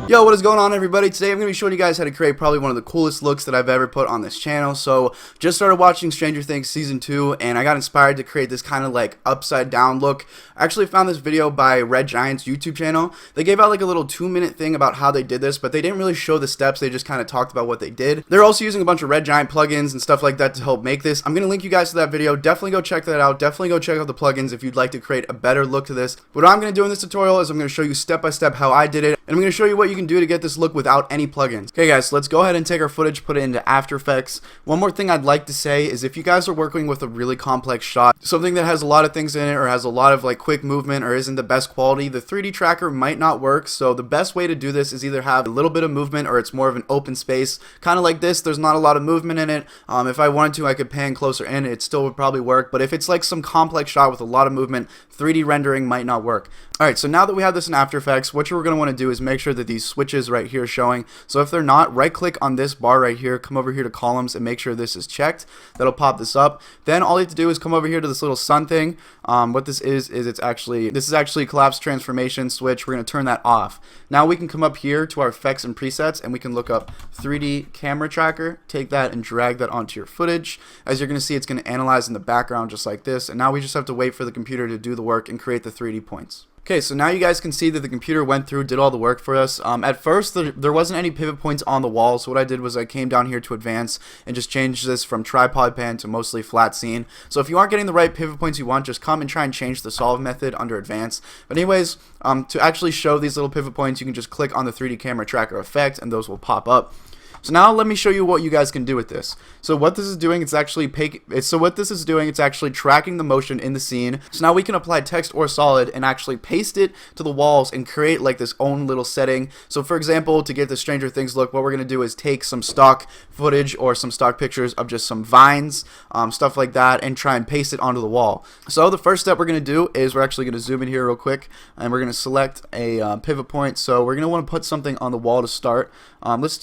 Yo, what is going on, everybody? Today I'm going to be showing you guys how to create probably one of the coolest looks that I've ever put on this channel. So, just started watching Stranger Things Season 2, and I got inspired to create this kind of like upside down look. I actually found this video by Red Giant's YouTube channel. They gave out like a little 2-minute thing about how they did this, but they didn't really show the steps. They just kind of talked about what they did. They're also using a bunch of Red Giant plugins and stuff like that to help make this. I'm going to link you guys to that video. Definitely go check that out. Definitely go check out the plugins if you'd like to create a better look to this. What I'm going to do in this tutorial is I'm going to show you step by step how I did it, and I'm going to show you what you can do to get this look without any plugins. Okay guys, so let's go ahead and take our footage, put it into After Effects. One more thing I'd like to say is if you guys are working with a really complex shot, something that has a lot of things in it or has a lot of like quick movement or isn't the best quality, the 3D tracker might not work. So the best way to do this is either have a little bit of movement or it's more of an open space, kind of like this. There's not a lot of movement in it. If I wanted to, I could pan closer in, it still would probably work. But if it's like some complex shot with a lot of movement, 3D rendering might not work. Alright, so now that we have this in After Effects, what you're going to want to do is make sure that these switches right here are showing. So if they're not, right click on this bar right here, come over here to columns and make sure this is checked. That'll pop this up. Then all you have to do is come over here to this little sun thing. What this is this is actually collapse transformation switch. We're going to turn that off. Now we can come up here to our effects and presets and we can look up 3D camera tracker, take that and drag that onto your footage. As you're going to see, it's going to analyze in the background just like this, and now we just have to wait for the computer to do the work and create the 3D points. Okay, so now you guys can see that the computer went through, did all the work for us. At first, there wasn't any pivot points on the wall, so what I did was I came down here to advance and just changed this from tripod pan to mostly flat scene. So if you aren't getting the right pivot points you want, just come and try and change the solve method under advanced. But anyways, to actually show these little pivot points, you can just click on the 3D camera tracker effect and those will pop up. So now let me show you what you guys can do with this. So what this is doing, it's actually tracking the motion in the scene. So now we can apply text or solid and actually paste it to the walls and create like this own little setting. So for example, to get the Stranger Things look, what we're gonna do is take some stock footage or some stock pictures of just some vines, stuff like that, and try and paste it onto the wall. So the first step we're gonna do is we're actually gonna zoom in here real quick, and we're gonna select a pivot point. So we're gonna want to put something on the wall to start. Let's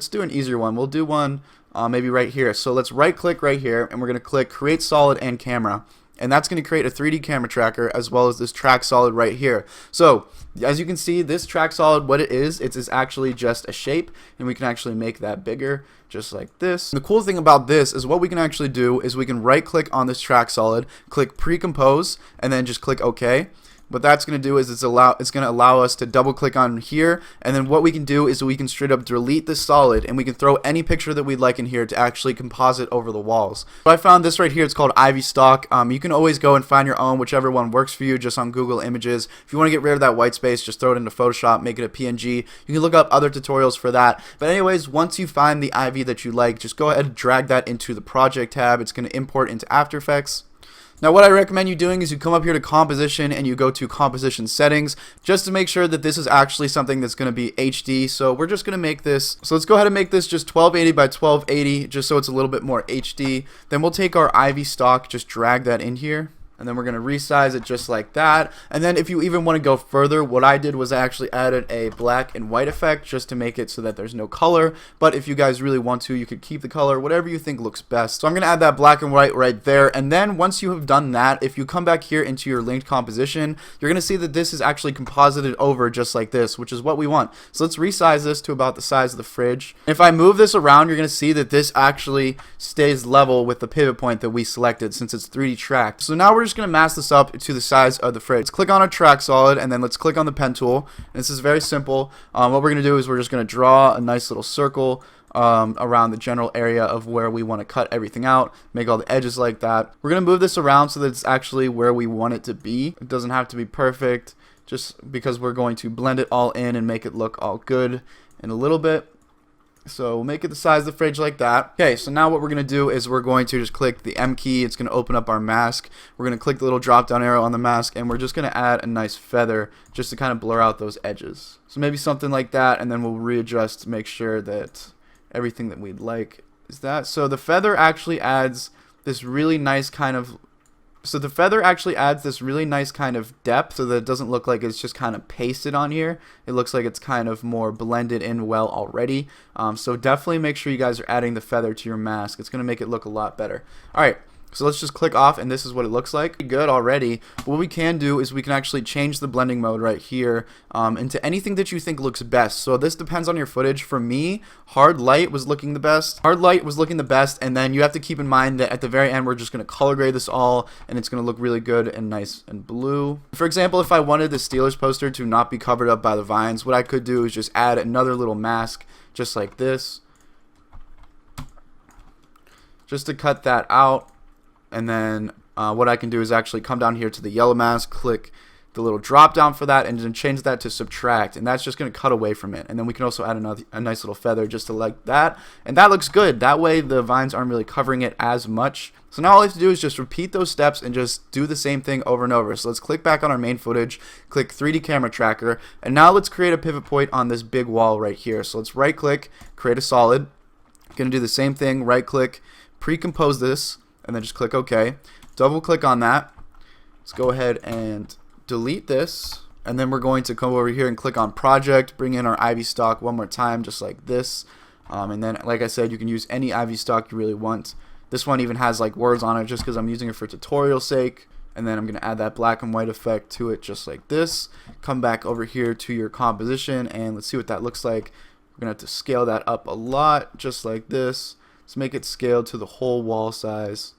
do an easier one. We'll do one maybe right here. So let's right click right here and we're going to click create solid and camera, and that's going to create a 3D camera tracker as well as this track solid right here. So as you can see, this track solid, what it is, it's actually just a shape, and we can actually make that bigger just like this. And the cool thing about this is what we can actually do is we can right click on this track solid, click pre-compose, and then just click OK. What that's going to do is it's going to allow us to double click on here, and then what we can do is we can straight up delete this solid and we can throw any picture that we'd like in here to actually composite over the walls. So I found this right here. It's called Ivy Stock. You can always go and find your own, whichever one works for you, just on Google Images. If you want to get rid of that white space, just throw it into Photoshop, make it a PNG. You can look up other tutorials for that. But anyways, once you find the Ivy that you like, just go ahead and drag that into the project tab. It's going to import into After Effects. Now what I recommend you doing is you come up here to composition and you go to composition settings just to make sure that this is actually something that's going to be HD. So we're just going to make this, so let's go ahead and make this just 1280 by 1280 just so it's a little bit more HD. Then we'll take our Ivy stock, just drag that in here. And then we're going to resize it just like that. And then if you even want to go further, what I did was I actually added a black and white effect just to make it so that there's no color. But if you guys really want to, you could keep the color, whatever you think looks best. So I'm going to add that black and white right there. And then once you have done that, if you come back here into your linked composition, you're going to see that this is actually composited over just like this, which is what we want. So let's resize this to about the size of the fridge. If I move this around, you're going to see that this actually stays level with the pivot point that we selected since it's 3D tracked. So now we're just going to mask this up to the size of the fridge. Let's click on our track solid and then let's click on the pen tool. And this is very simple. What we're going to do is we're just going to draw a nice little circle around the general area of where we want to cut everything out, make all the edges like that. We're going to move this around so that it's actually where we want it to be. It doesn't have to be perfect just because we're going to blend it all in and make it look all good in a little bit. So we'll make it the size of the fridge like that. Okay, so now what we're going to do is we're going to just click the M key. It's going to open up our mask. We're going to click the little drop down arrow on the mask, and we're just going to add a nice feather just to kind of blur out those edges. So maybe something like that, and then we'll readjust to make sure that everything that we'd like is that. So the feather actually adds this really nice kind of depth so that it doesn't look like it's just kind of pasted on here. It looks like it's kind of more blended in well already. So definitely make sure you guys are adding the feather to your mask. It's going to make it look a lot better. Alright, So let's just click off, and this is what it looks like. Good already. But what we can do is we can actually change the blending mode right here into anything that you think looks best. So this depends on your footage. For me, hard light was looking the best. Hard light was looking the best, and then you have to keep in mind that at the very end we're just going to color grade this all, and it's going to look really good and nice and blue. For example, if I wanted the Steelers poster to not be covered up by the vines, what I could do is just add another little mask just like this, just to cut that out. And then what I can do is actually come down here to the yellow mask, click the little drop down for that, and then change that to subtract, and that's just going to cut away from it. And then we can also add a nice little feather just to like that, and that looks good. That way the vines aren't really covering it as much. So now all I have to do is just repeat those steps and just do the same thing over and over. So let's click back on our main footage, click 3D camera tracker, and now let's create a pivot point on this big wall right here. So let's right click, create a solid. Gonna do the same thing, right click, pre-compose this, and then just click OK. Double click on that. Let's go ahead and delete this, and then we're going to come over here and click on project, bring in our Ivy stock one more time just like this, and then like I said, you can use any Ivy stock you really want. This one even has like words on it just because I'm using it for tutorial sake. And then I'm going to add that black and white effect to it just like this. Come back over here to your composition, and let's see what that looks like. We're going to have to scale that up a lot just like this. Let's make it scaled to the whole wall size,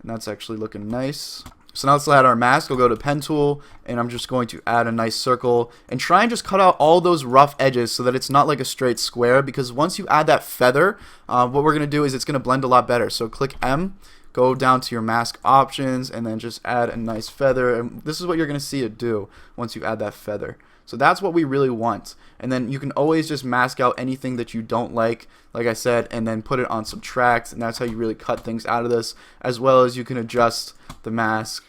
and that's actually looking nice. So now let's add our mask. We'll go to pen tool, and I'm just going to add a nice circle and try and just cut out all those rough edges so that it's not like a straight square, because once you add that feather, what we're going to do is it's going to blend a lot better. So click M, go down to your mask options, and then just add a nice feather, and this is what you're going to see it do once you add that feather. So that's what we really want. And then you can always just mask out anything that you don't like I said, and then put it on subtract, and that's how you really cut things out of this, as well as you can adjust the mask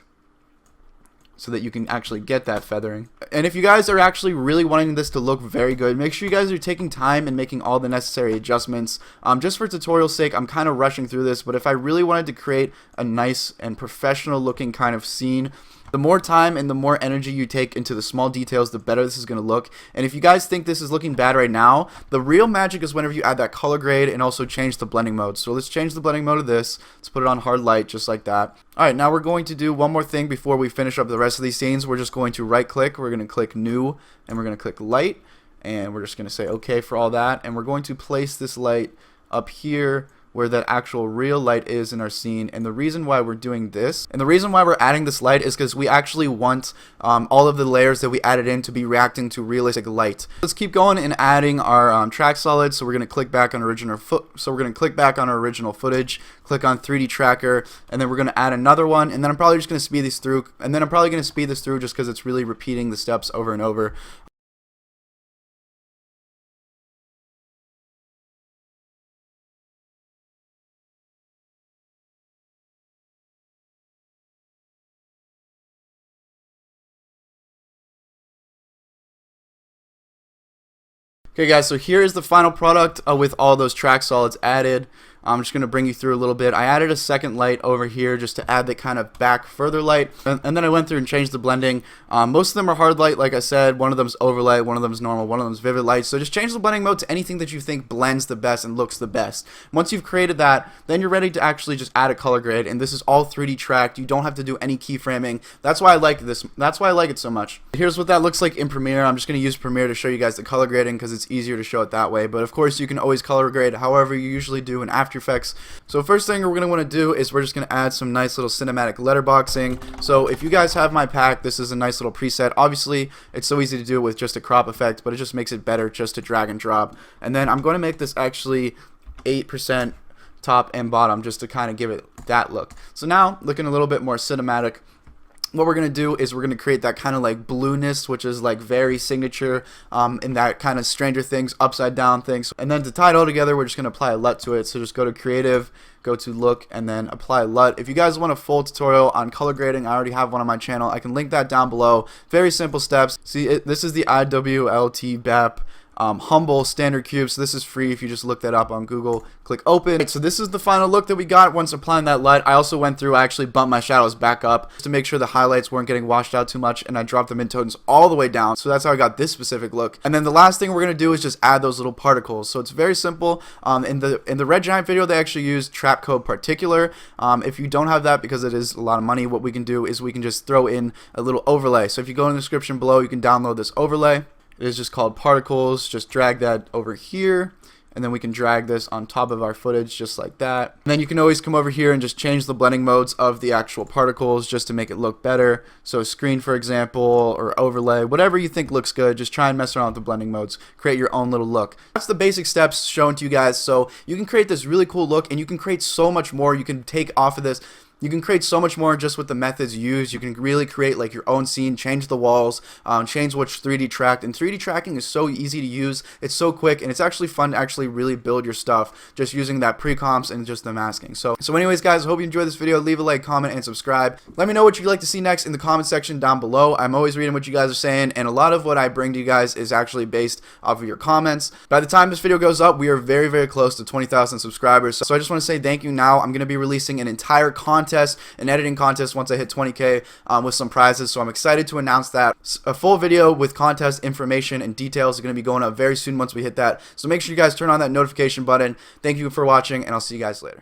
so that you can actually get that feathering. And if you guys are actually really wanting this to look very good, make sure you guys are taking time and making all the necessary adjustments. Just for tutorial sake, I'm kind of rushing through this, but if I really wanted to create a nice and professional looking kind of scene, the more time and the more energy you take into the small details, the better this is going to look. And if you guys think this is looking bad right now, the real magic is whenever you add that color grade and also change the blending mode. So let's change the blending mode of this. Let's put it on hard light just like that. Alright, now we're going to do one more thing before we finish up the rest of these scenes. We're just going to right click, we're going to click new, and we're going to click light, and we're just going to say okay for all that. And we're going to place this light up here where that actual real light is in our scene. And the reason why we're doing this, and the reason why we're adding this light, is because we actually want all of the layers that we added in to be reacting to realistic light. Let's keep going and adding our track solid. So we're going to click back on original footage, click on 3D tracker, and then we're going to add another one, and then I'm probably just going to speed this through, just because it's really repeating the steps over and over. Okay guys, so here is the final product with all those track solids added. I'm just going to bring you through a little bit. I added a second light over here just to add the kind of back further light, and then I went through and changed the blending. Most of them are hard light, like I said. One of them is overlight, one of them is normal, one of them is vivid light. So just change the blending mode to anything that you think blends the best and looks the best. Once you've created that, then you're ready to actually just add a color grade, and this is all 3D tracked. You don't have to do any keyframing. That's why I like this. That's why I like it so much. Here's what that looks like in Premiere. I'm just going to use Premiere to show you guys the color grading because it's easier to show it that way. But of course, you can always color grade however you usually do in After Effects. So first thing we're going to want to do is we're just going to add some nice little cinematic letterboxing. So if you guys have my pack, this is a nice little preset. Obviously, it's so easy to do it with just a crop effect, but it just makes it better just to drag and drop. And then I'm going to make this actually 8% top and bottom just to kind of give it that look. So now, looking a little bit more cinematic, what we're going to do is we're going to create that kind of like blueness, which is like very signature in that kind of Stranger Things upside down thing. And then to tie it all together, we're just going to apply a LUT to it. So just go to creative, go to look, and then apply LUT. If you guys want a full tutorial on color grading, I already have one on my channel. I can link that down below. Very simple steps. See, this is the IWLT BAP Humble Standard Cube. So this is free if you just look that up on Google. Click open. Right, so this is the final look that we got once applying that light. I also went through, I actually bumped my shadows back up to make sure the highlights weren't getting washed out too much, and I dropped the midtones all the way down. So that's how I got this specific look. And then the last thing we're gonna do is just add those little particles. So it's very simple. In the Red Giant video, they actually use trap code particular. If you don't have that, because it is a lot of money, what we can do is we can just throw in a little overlay. So if you go in the description below, you can download this overlay. It is just called particles. Just drag that over here, and then we can drag this on top of our footage just like that. And then you can always come over here and just change the blending modes of the actual particles just to make it look better. So screen, for example, or overlay, whatever you think looks good. Just try and mess around with the blending modes, create your own little look. That's the basic steps shown to you guys. So you can create this really cool look, and you can create so much more. You can take off of this. You can create so much more just with the methods used. You can really create like your own scene, change the walls, change which 3D tracked. And 3D tracking is so easy to use. It's so quick, and it's actually fun to actually really build your stuff just using that pre-comps and just the masking. So anyways, guys, I hope you enjoyed this video. Leave a like, comment, and subscribe. Let me know what you'd like to see next in the comment section down below. I'm always reading what you guys are saying, and a lot of what I bring to you guys is actually based off of your comments. By the time this video goes up, we are very, very close to 20,000 subscribers. So I just want to say thank you now. I'm going to be releasing an entire contest, an editing contest, once I hit 20K with some prizes. So I'm excited to announce that. A full video with contest information and details is going to be going up very soon once we hit that. So make sure you guys turn on that notification button. Thank you for watching, and I'll see you guys later.